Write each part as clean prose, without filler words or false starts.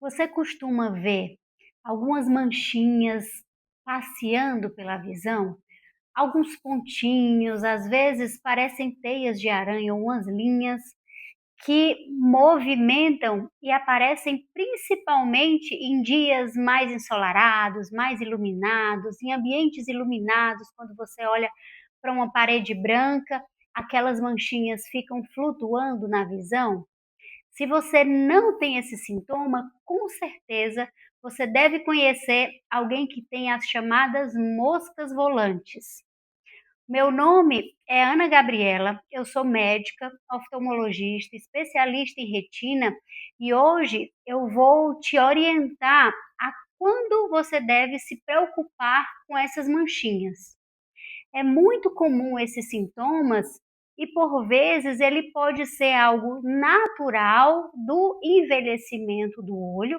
Você costuma ver algumas manchinhas passeando pela visão? Alguns pontinhos, às vezes parecem teias de aranha ou umas linhas que movimentam e aparecem principalmente em dias mais ensolarados, mais iluminados, em ambientes iluminados, quando você olha para uma parede branca, aquelas manchinhas ficam flutuando na visão? Se você não tem esse sintoma, com certeza você deve conhecer alguém que tem as chamadas moscas volantes. Meu nome é Ana Gabriela, eu sou médica, oftalmologista, especialista em retina e hoje eu vou te orientar a quando você deve se preocupar com essas manchinhas. É muito comum esses sintomas e, por vezes, ele pode ser algo natural do envelhecimento do olho,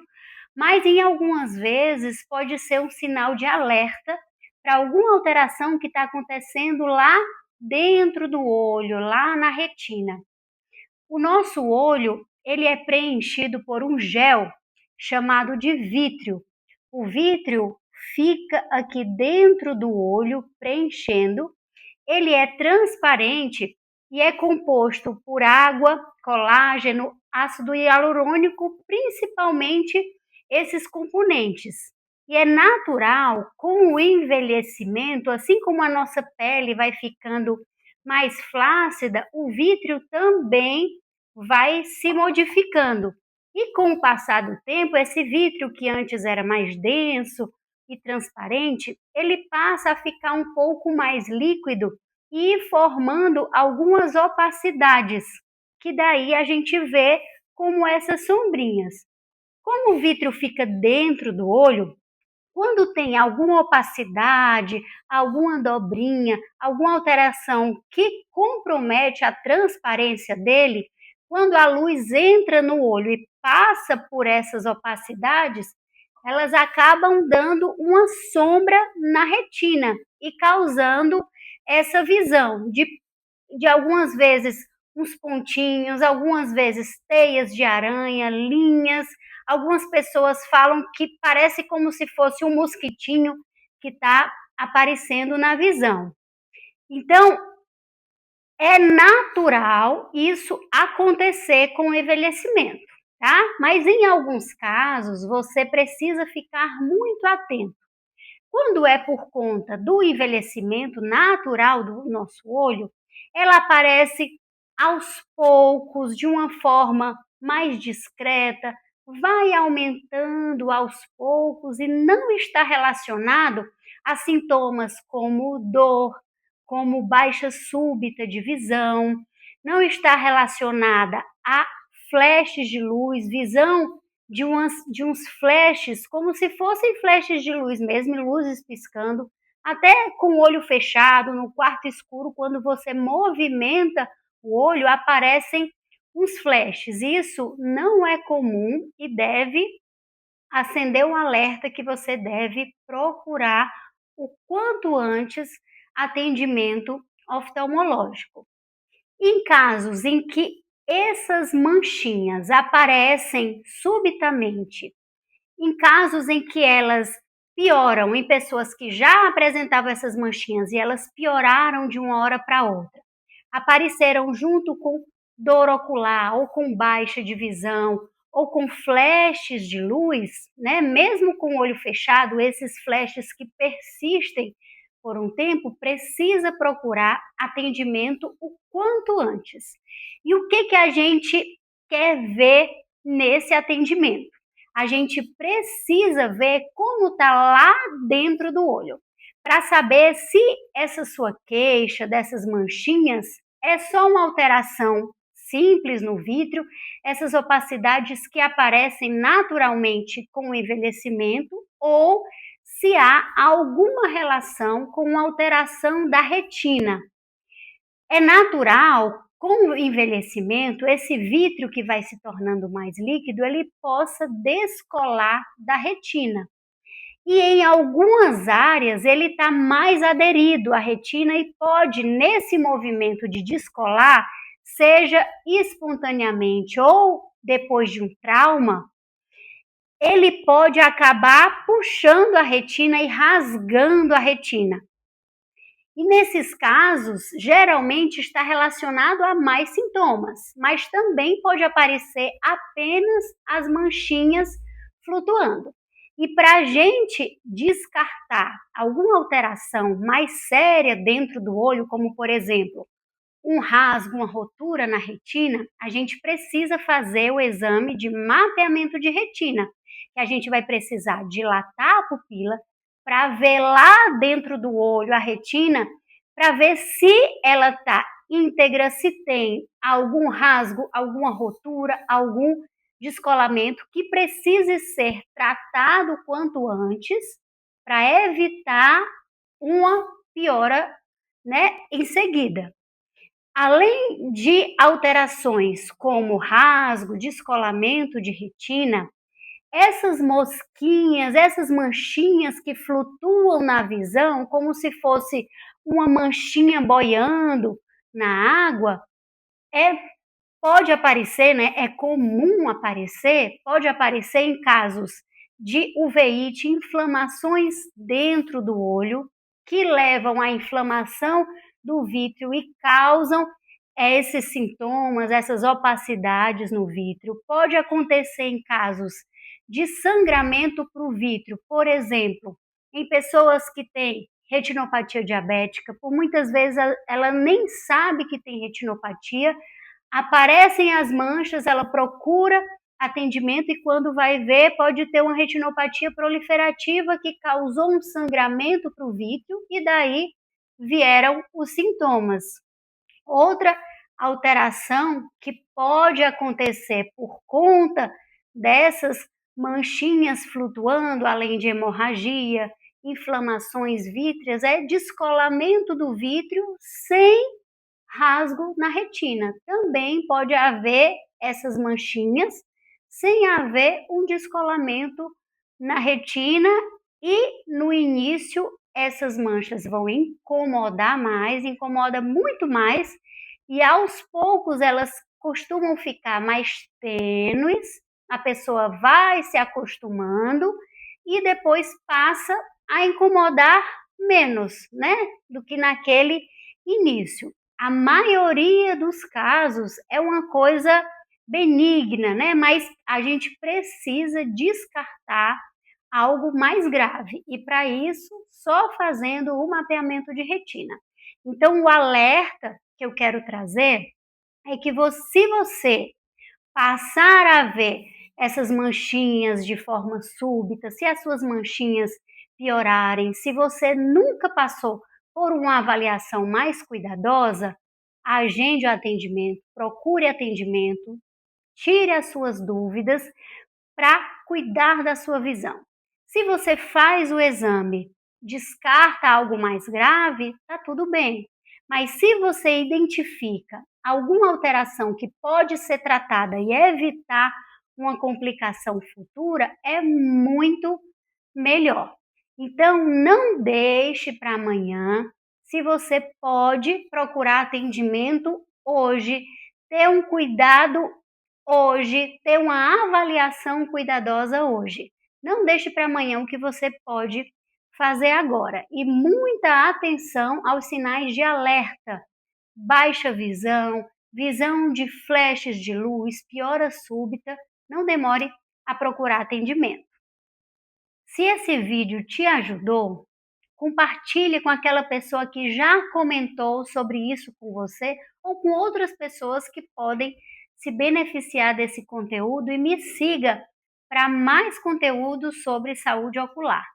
mas em algumas vezes pode ser um sinal de alerta para alguma alteração que está acontecendo lá dentro do olho, lá na retina. O nosso olho, ele é preenchido por um gel chamado de vítreo. O vítreo fica aqui dentro do olho, preenchendo. Ele é transparente e é composto por água, colágeno, ácido hialurônico, principalmente esses componentes. E é natural, com o envelhecimento, assim como a nossa pele vai ficando mais flácida, o vítreo também vai se modificando. E com o passar do tempo, esse vítreo que antes era mais denso e transparente, ele passa a ficar um pouco mais líquido e formando algumas opacidades, que daí a gente vê como essas sombrinhas. Como o vítreo fica dentro do olho, quando tem alguma opacidade, alguma dobrinha, alguma alteração que compromete a transparência dele, quando a luz entra no olho e passa por essas opacidades, elas acabam dando uma sombra na retina e causando essa visão de algumas vezes uns pontinhos, algumas vezes teias de aranha, linhas. Algumas pessoas falam que parece como se fosse um mosquitinho que está aparecendo na visão. Então, é natural isso acontecer com o envelhecimento, tá? Mas em alguns casos, você precisa ficar muito atento. Quando é por conta do envelhecimento natural do nosso olho, ela aparece aos poucos, de uma forma mais discreta, vai aumentando aos poucos e não está relacionado a sintomas como dor, como baixa súbita de visão, não está relacionada a flashes de luz, visão de uns flashes, como se fossem flashes de luz mesmo, luzes piscando, até com o olho fechado, no quarto escuro, quando você movimenta o olho, aparecem uns flashes. Isso não é comum e deve acender um alerta que você deve procurar o quanto antes atendimento oftalmológico. Em casos em que essas manchinhas aparecem subitamente, em casos em que elas pioram, em pessoas que já apresentavam essas manchinhas e elas pioraram de uma hora para outra, apareceram junto com dor ocular ou com baixa de visão ou com flashes de luz, né? Mesmo com o olho fechado, esses flashes que persistem por um tempo, precisa procurar atendimento o quanto antes. E o que a gente quer ver nesse atendimento? A gente precisa ver como está lá dentro do olho, para saber se essa sua queixa dessas manchinhas é só uma alteração simples no vítreo, essas opacidades que aparecem naturalmente com o envelhecimento, ou se há alguma relação com a alteração da retina. É natural, com o envelhecimento, esse vítreo que vai se tornando mais líquido, ele possa descolar da retina. E em algumas áreas ele está mais aderido à retina e pode, nesse movimento de descolar, seja espontaneamente ou depois de um trauma, ele pode acabar puxando a retina e rasgando a retina. E nesses casos, geralmente está relacionado a mais sintomas, mas também pode aparecer apenas as manchinhas flutuando. E para a gente descartar alguma alteração mais séria dentro do olho, como por exemplo, um rasgo, uma rotura na retina, a gente precisa fazer o exame de mapeamento de retina, que a gente vai precisar dilatar a pupila para ver lá dentro do olho a retina, para ver se ela está íntegra, se tem algum rasgo, alguma rotura, algum descolamento que precise ser tratado quanto antes para evitar uma piora, né, em seguida. Além de alterações como rasgo, descolamento de retina, essas mosquinhas, essas manchinhas que flutuam na visão, como se fosse uma manchinha boiando na água, é pode aparecer, né? É comum aparecer, pode aparecer em casos de uveíte, inflamações dentro do olho, que levam à inflamação do vítreo e causam esses sintomas, essas opacidades no vítreo. Pode acontecer em casos de sangramento para o vítreo, por exemplo, em pessoas que têm retinopatia diabética, por muitas vezes ela nem sabe que tem retinopatia, aparecem as manchas, ela procura atendimento e quando vai ver pode ter uma retinopatia proliferativa que causou um sangramento para o vítreo e daí vieram os sintomas. Outra alteração que pode acontecer por conta dessas manchinhas flutuando, além de hemorragia, inflamações vítreas, é descolamento do vítreo sem rasgo na retina. Também pode haver essas manchinhas sem haver um descolamento na retina e no início essas manchas vão incomodar mais, incomoda muito mais e aos poucos elas costumam ficar mais tênues, a pessoa vai se acostumando e depois passa a incomodar menos, né, do que naquele início. A maioria dos casos é uma coisa benigna, né? Mas a gente precisa descartar algo mais grave e para isso só fazendo o mapeamento de retina. Então o alerta que eu quero trazer é que se você passar a ver essas manchinhas de forma súbita, se as suas manchinhas piorarem, se você nunca passou por uma avaliação mais cuidadosa, agende o atendimento, procure atendimento, tire as suas dúvidas para cuidar da sua visão. Se você faz o exame, descarta algo mais grave, tá tudo bem. Mas se você identifica alguma alteração que pode ser tratada e evitar uma complicação futura, é muito melhor. Então, não deixe para amanhã. Se você pode procurar atendimento hoje, ter um cuidado hoje, ter uma avaliação cuidadosa hoje. Não deixe para amanhã o que você pode fazer agora. E muita atenção aos sinais de alerta. Baixa visão, visão de flashes de luz, piora súbita. Não demore a procurar atendimento. Se esse vídeo te ajudou, compartilhe com aquela pessoa que já comentou sobre isso com você ou com outras pessoas que podem se beneficiar desse conteúdo e me siga para mais conteúdo sobre saúde ocular.